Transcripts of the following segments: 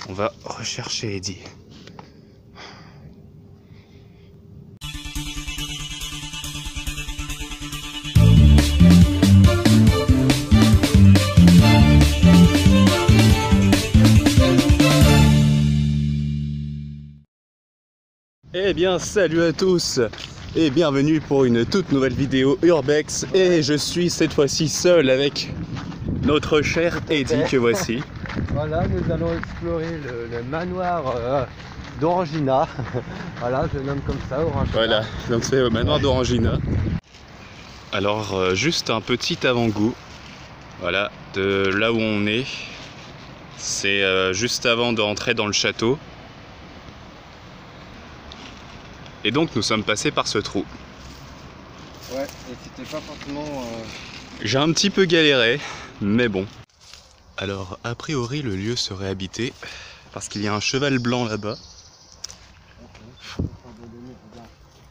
On va rechercher Eddy. Eh bien salut à tous et bienvenue pour une toute nouvelle vidéo Urbex. Et je suis cette fois-ci seul avec notre cher Eddy que voici. Voilà, nous allons explorer le manoir d'Orangina. Voilà, je le nomme comme ça, Orangina. Voilà, donc c'est au manoir d'Orangina. Alors juste un petit avant-goût, voilà, de là où on est. C'est juste avant d'entrer dans le château. Et donc nous sommes passés par ce trou. Ouais, et c'était pas forcément... J'ai un petit peu galéré, mais bon. Alors a priori le lieu serait habité, parce qu'il y a un cheval blanc là-bas.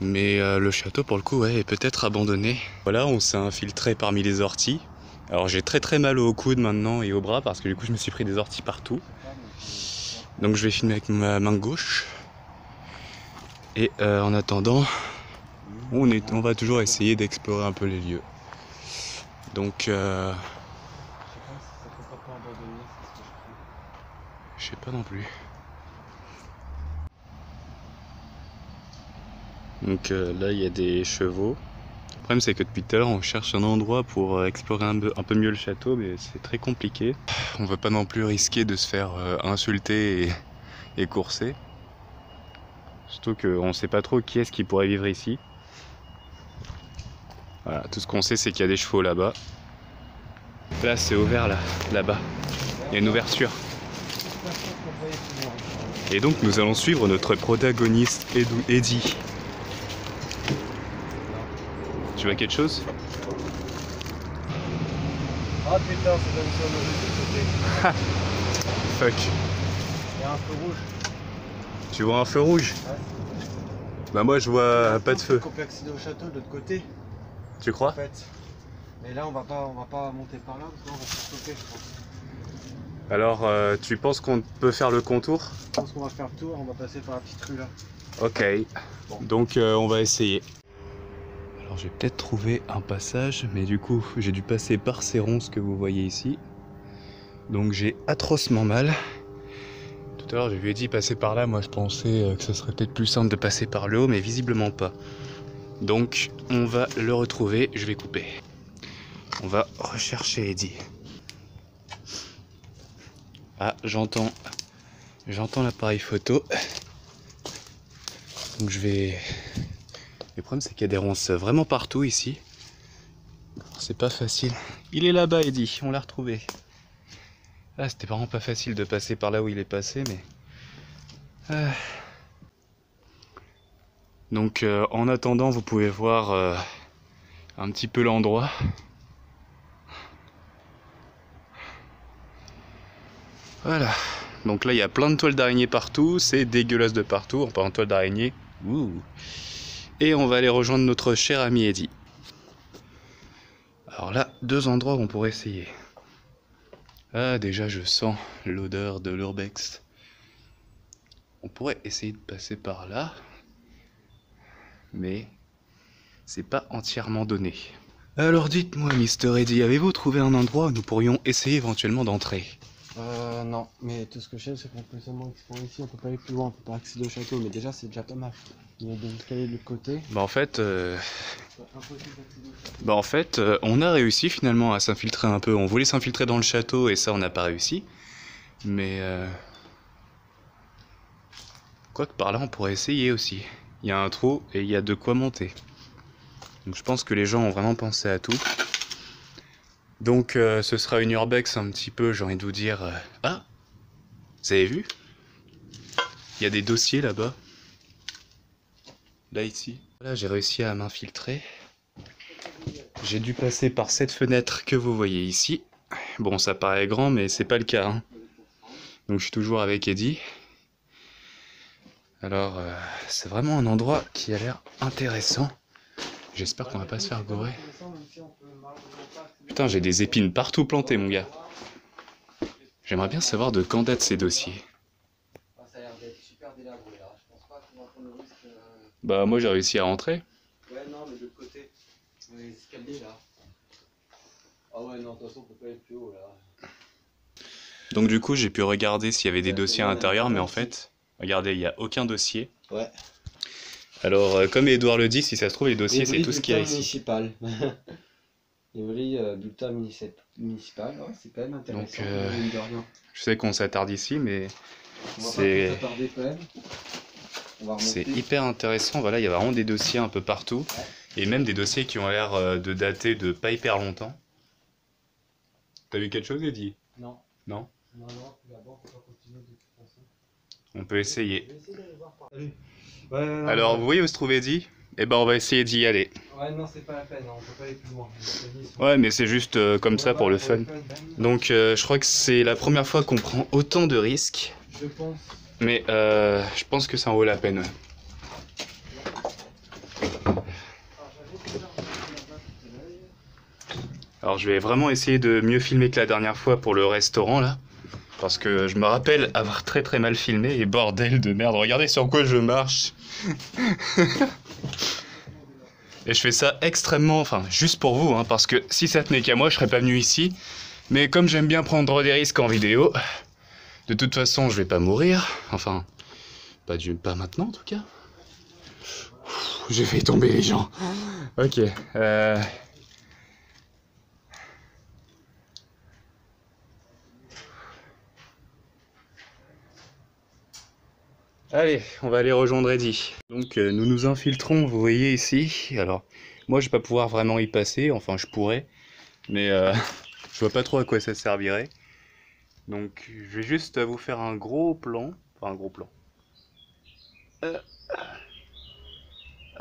Mais le château pour le coup ouais, est peut-être abandonné. Voilà, on s'est infiltré parmi les orties. Alors j'ai très mal au coude maintenant et au bras parce que du coup je me suis pris des orties partout. Donc je vais filmer avec ma main gauche. Et en attendant, on va toujours essayer d'explorer un peu les lieux. Donc je sais pas non plus. Donc là il y a des chevaux. Le problème c'est que depuis tout à l'heure on cherche un endroit pour explorer un peu mieux le château, mais c'est très compliqué. On veut pas non plus risquer de se faire insulter et courser. Surtout qu'on sait pas trop qui est-ce qui pourrait vivre ici. Voilà, tout ce qu'on sait c'est qu'il y a des chevaux là-bas. Là c'est ouvert là-bas. Il y a une ouverture. Et donc nous allons suivre notre protagoniste Eddy. Tu vois quelque chose? Ah putain, c'est comme ça, on avait de côté. Fuck. Il y a un feu rouge. Tu vois un feu rouge? Ouais. Bah moi je vois pas de feu. On peut accéder au château de l'autre côté. Tu crois? En fait. Mais là on va pas monter par là, parce qu'on va se faire choper, je pense. Alors tu penses qu'on peut faire le contour? Je pense qu'on va faire le tour, on va passer par la petite rue là. Ok. Bon. Donc on va essayer. Alors j'ai peut-être trouvé un passage, mais du coup j'ai dû passer par ces ronces que vous voyez ici. Donc j'ai atrocement mal. Tout à l'heure je lui ai dit passer par là, moi je pensais que ce serait peut-être plus simple de passer par le haut, mais visiblement pas. Donc on va le retrouver, je vais couper. On va rechercher Eddy. Ah, j'entends l'appareil photo. Donc je vais... Le problème c'est qu'il y a des ronces vraiment partout ici. C'est pas facile. Il est là-bas Eddy, on l'a retrouvé. Ah, c'était vraiment pas facile de passer par là où il est passé, mais... Donc en attendant, vous pouvez voir un petit peu l'endroit. Voilà. Donc là, il y a plein de toiles d'araignée partout. C'est dégueulasse de partout. En parlant de toiles d'araignée. Et on va aller rejoindre notre cher ami Eddy. Alors là, deux endroits où on pourrait essayer. Ah, déjà, je sens l'odeur de l'urbex. On pourrait essayer de passer par là. Mais c'est pas entièrement donné. Alors dites-moi, Mister Eddy, avez-vous trouvé un endroit où nous pourrions essayer éventuellement d'entrer? Non, mais tout ce que je sais c'est qu'on peut seulement explorer ici, on peut pas aller plus loin, on peut pas accéder au château, mais déjà c'est déjà pas mal. Il y a des escaliers de l'autre côté. Bah en fait, Impossible d'accéder au château. on a réussi finalement à s'infiltrer un peu. On voulait s'infiltrer dans le château et ça on n'a pas réussi. Mais quoique par là on pourrait essayer aussi. Il y a un trou et il y a de quoi monter. Donc je pense que les gens ont vraiment pensé à tout. Donc ce sera une urbex un petit peu, j'ai envie de vous dire... Ah, vous avez vu? Il y a des dossiers là-bas. Là ici. Voilà, j'ai réussi à m'infiltrer. J'ai dû passer par cette fenêtre que vous voyez ici. Bon, ça paraît grand, mais c'est pas le cas. Hein. Donc je suis toujours avec Eddy. Alors, c'est vraiment un endroit qui a l'air intéressant. J'espère qu'on va pas se faire gaurer. Putain, j'ai des épines partout plantées, mon gars. J'aimerais bien savoir de quand datent ces dossiers. Bah moi j'ai réussi à rentrer. Ouais, non, mais de l'autre côté. Les escaliers là. Ah ouais, non, de toute façon, on peut pas aller plus haut là. Donc du coup j'ai pu regarder s'il y avait des dossiers à Exactement, l'intérieur, mais en ici. fait, regardez, il n'y a aucun dossier. Ouais. Alors comme Edouard le dit, si ça se trouve les dossiers c'est Évry, tout ce qu'il y a bulletin ici. municipal. Évry, bulletin municipal. Ouais, c'est quand même intéressant. Donc, mine de rien. Je sais qu'on s'attarde ici, mais On va pas c'est trop s'attarder quand même. On va remonter. hyper intéressant. Voilà, il y a vraiment des dossiers un peu partout. Ouais. Et même des dossiers qui ont l'air de dater de pas hyper longtemps. T'as vu quelque chose, Eddy? Non. Non? Non, non, d'abord, faut pas continuer de toute façon. On peut essayer. Je vais essayer d'aller voir par. Salut. Ouais, non, Alors, vous voyez où se trouve Eddy? Eh ben, on va essayer d'y aller. Ouais, non, c'est pas la peine, hein, on peut pas aller plus loin. Ouais, mais c'est juste comme ça pour le fun. Donc, je crois que c'est la première fois qu'on prend autant de risques. Je pense. Mais je pense que ça en vaut la peine. Alors je vais vraiment essayer de mieux filmer que la dernière fois pour le restaurant là. Parce que je me rappelle avoir très très mal filmé et bordel de merde, regardez sur quoi je marche. Et je fais ça extrêmement, enfin juste pour vous, hein, parce que si ça tenait qu'à moi je serais pas venu ici. Mais comme j'aime bien prendre des risques en vidéo, de toute façon je vais pas mourir. Enfin, pas maintenant en tout cas. J'ai fait tomber les gens. Ok. Allez, on va aller rejoindre Eddy. Donc nous nous infiltrons, vous voyez ici. Alors, moi je vais pas pouvoir vraiment y passer, enfin je pourrais, mais je vois pas trop à quoi ça servirait. Donc je vais juste vous faire un gros plan. Enfin un gros plan.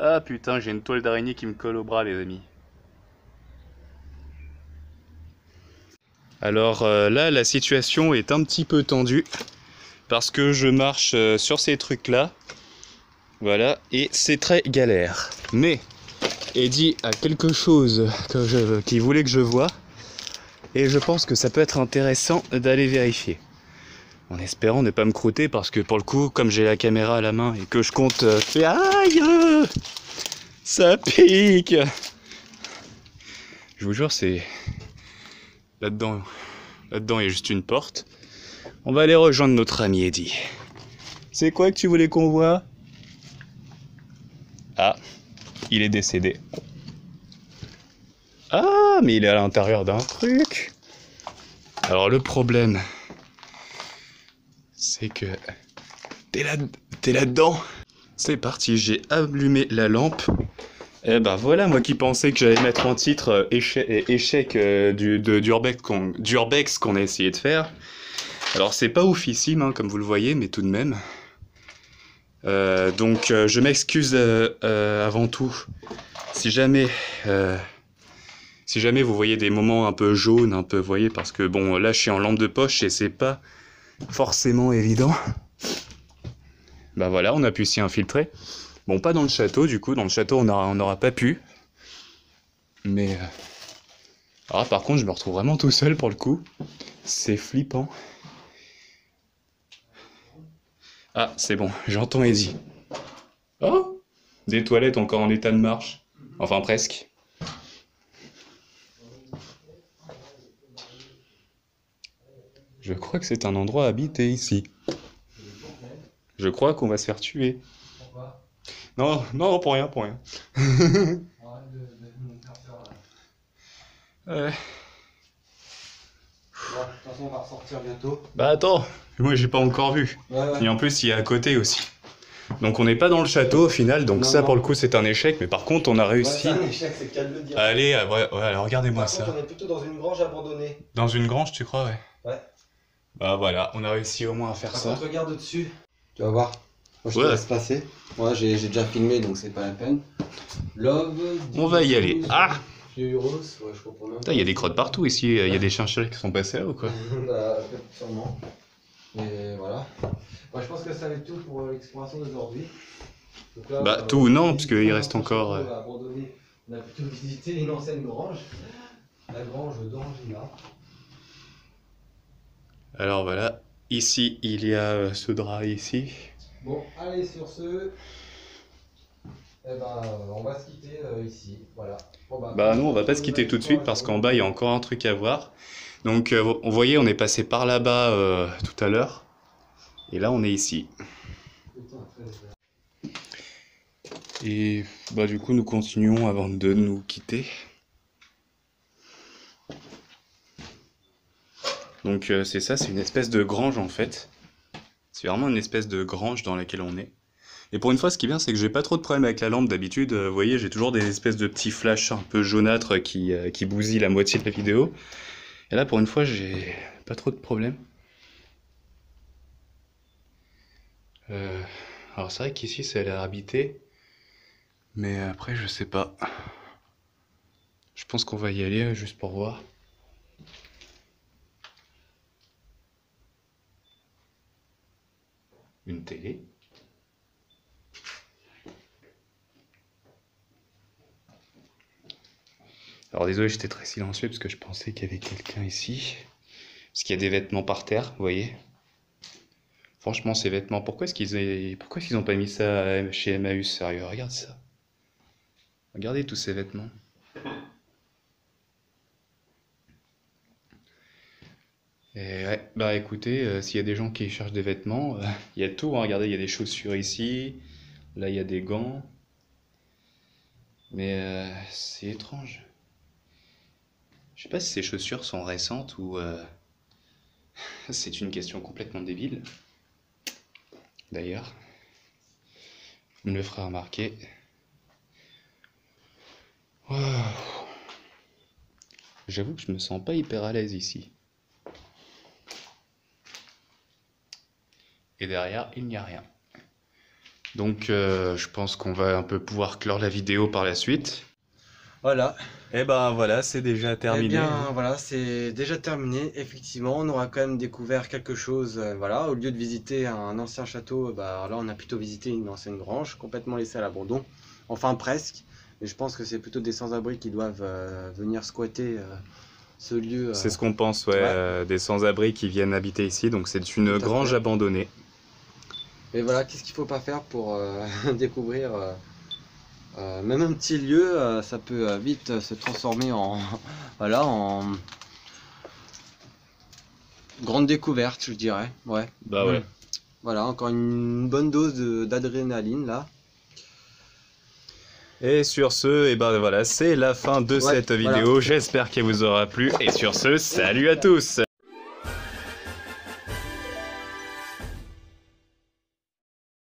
Ah putain, j'ai une toile d'araignée qui me colle au bras les amis. Alors là, la situation est un petit peu tendue. Parce que je marche sur ces trucs là. Voilà, et c'est très galère. Mais Eddy a quelque chose qu'il voulait que je voie. Et je pense que ça peut être intéressant d'aller vérifier. En espérant ne pas me croûter parce que pour le coup, comme j'ai la caméra à la main et que je compte... Aïe, ça pique. Je vous jure, c'est... Là-dedans, il y a juste une porte. On va aller rejoindre notre ami Eddy. C'est quoi que tu voulais qu'on voit? Ah, il est décédé. Ah, mais il est à l'intérieur d'un truc. Alors le problème, c'est que t'es là-dedans. C'est parti, j'ai allumé la lampe. Et ben voilà, moi qui pensais que j'allais mettre en titre échec d'Urbex qu'on a essayé de faire. Alors c'est pas oufissime, hein, comme vous le voyez, mais tout de même. Donc je m'excuse avant tout. Si jamais vous voyez des moments un peu jaunes, un peu, vous voyez, parce que bon, là je suis en lampe de poche et c'est pas forcément évident. Bah voilà, on a pu s'y infiltrer. Bon, pas dans le château, du coup, dans le château on n'aura pas pu. Mais... Ah, par contre, je me retrouve vraiment tout seul pour le coup. C'est flippant. Ah, c'est bon, j'entends Eddy. Oh, des toilettes encore en état de marche. Enfin, presque. Je crois que c'est un endroit habité ici. Je crois qu'on va se faire tuer. Pourquoi? Non, non, pour rien, pour rien. Arrête de me faire peur là. Ouais. Bon, de toute façon, on va ressortir bientôt. Bah attends, moi j'ai pas encore vu. Ouais. Et en plus, il est à côté aussi. Donc on n'est pas dans le château au final, donc Non, ça non. pour le coup c'est un échec, mais par contre on a Ouais, réussi. c'est un échec, c'est le cas de le dire. Allez, ouais, alors regardez-moi Par ça. contre, on est plutôt dans une grange abandonnée. Dans une grange, tu crois, ouais? Ouais. Bah voilà, on a réussi au moins à faire Par ça. contre, regarde au-dessus. Tu vas voir. Moi, je Ouais. te laisse passer. Moi, j'ai déjà filmé, donc c'est pas la peine. Love. On va y aller. Ah! Virus, ouais, je comprends même. Putain, il y a des crottes partout ici, il y a des chinchilles qui sont passés là ou quoi? Bah, sûrement. Et voilà. Moi, je pense que ça va être tout pour l'exploration d'aujourd'hui. Donc là, Bah tout, non, parce qu'il reste encore... abandonné. On a plutôt visité une ancienne grange. La grange d'Angina. Alors voilà, ici il y a ce drap ici. Bon, allez, sur ce. Eh ben, on va se quitter ici, voilà. Bon, Bah non, on va pas se quitter tout de suite parce qu'en bas il y a encore un truc à voir. Donc on voyait, on est passé par là-bas tout à l'heure. Et là on est ici. Et bah du coup nous continuons avant de nous quitter. Donc c'est ça, c'est une espèce de grange en fait. C'est vraiment une espèce de grange dans laquelle on est. Et pour une fois, ce qui est bien, c'est que j'ai pas trop de problème avec la lampe. D'habitude, vous voyez, j'ai toujours des espèces de petits flashs un peu jaunâtres qui bousillent la moitié de la vidéo. Et là, pour une fois, j'ai pas trop de problème. Alors c'est vrai qu'ici, ça a l'air habité. Mais après, je sais pas. Je pense qu'on va y aller juste pour voir. Une télé. Alors désolé, j'étais très silencieux parce que je pensais qu'il y avait quelqu'un ici. Parce qu'il y a des vêtements par terre, vous voyez. Franchement, ces vêtements, pourquoi est-ce qu'ils ont pas mis ça chez Emmaüs, sérieux? Regarde ça. Regardez tous ces vêtements. Et ouais, bah écoutez, s'il y a des gens qui cherchent des vêtements, il y a tout, hein. Regardez, il y a des chaussures ici. Là, il y a des gants. Mais c'est étrange. Je sais pas si ces chaussures sont récentes ou c'est une question complètement débile. D'ailleurs, il me le fera remarquer. Wow. J'avoue que je me sens pas hyper à l'aise ici. Et derrière, il n'y a rien. Donc je pense qu'on va un peu pouvoir clore la vidéo par la suite. Voilà. Et ben voilà, c'est déjà terminé. Eh bien, voilà, c'est déjà terminé. Effectivement, on aura quand même découvert quelque chose. Voilà, au lieu de visiter un ancien château, bah, là, on a plutôt visité une ancienne grange, complètement laissée à l'abandon. Enfin, presque. Mais je pense que c'est plutôt des sans-abri qui doivent venir squatter ce lieu. C'est ce qu'on pense, ouais, Ouais. des sans-abri qui viennent habiter ici, donc c'est une Tout à grange fait. abandonnée. Et voilà, qu'est-ce qu'il faut pas faire pour découvrir même un petit lieu, ça peut vite se transformer en, voilà, en grande découverte, je dirais. Ouais. Bah ouais. Voilà, encore une bonne dose d'adrénaline là. Et sur ce, et ben voilà, c'est la fin de Ouais, cette voilà. vidéo. J'espère qu'elle vous aura plu. Et sur ce, salut à tous!